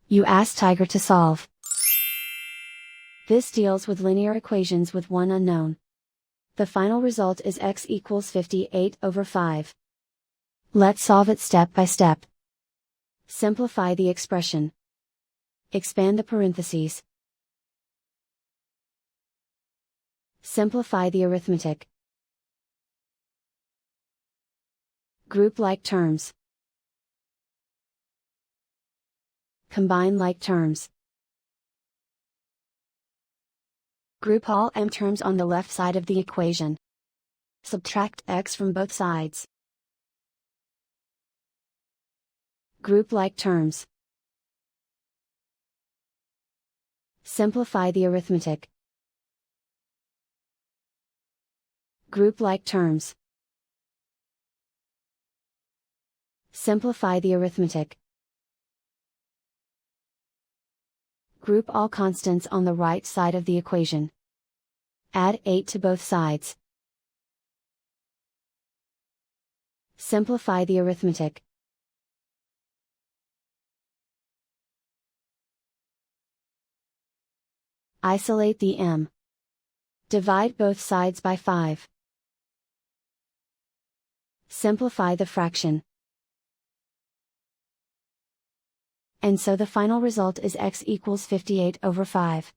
You ask Tiger to solve. This deals with linear equations with one unknown. The final result is x equals 58/5. Let's solve it step by step. Simplify the expression. Expand the parentheses. Simplify the arithmetic. Group like terms. Combine like terms. Group all m terms on the left side of the equation. Subtract x from both sides. Group like terms. Simplify the arithmetic. Group like terms. Simplify the arithmetic. Group all constants on the right side of the equation. Add 8 to both sides. Simplify the arithmetic. Isolate the m. Divide both sides by 5. Simplify the fraction. And so the final result is x equals 58/5.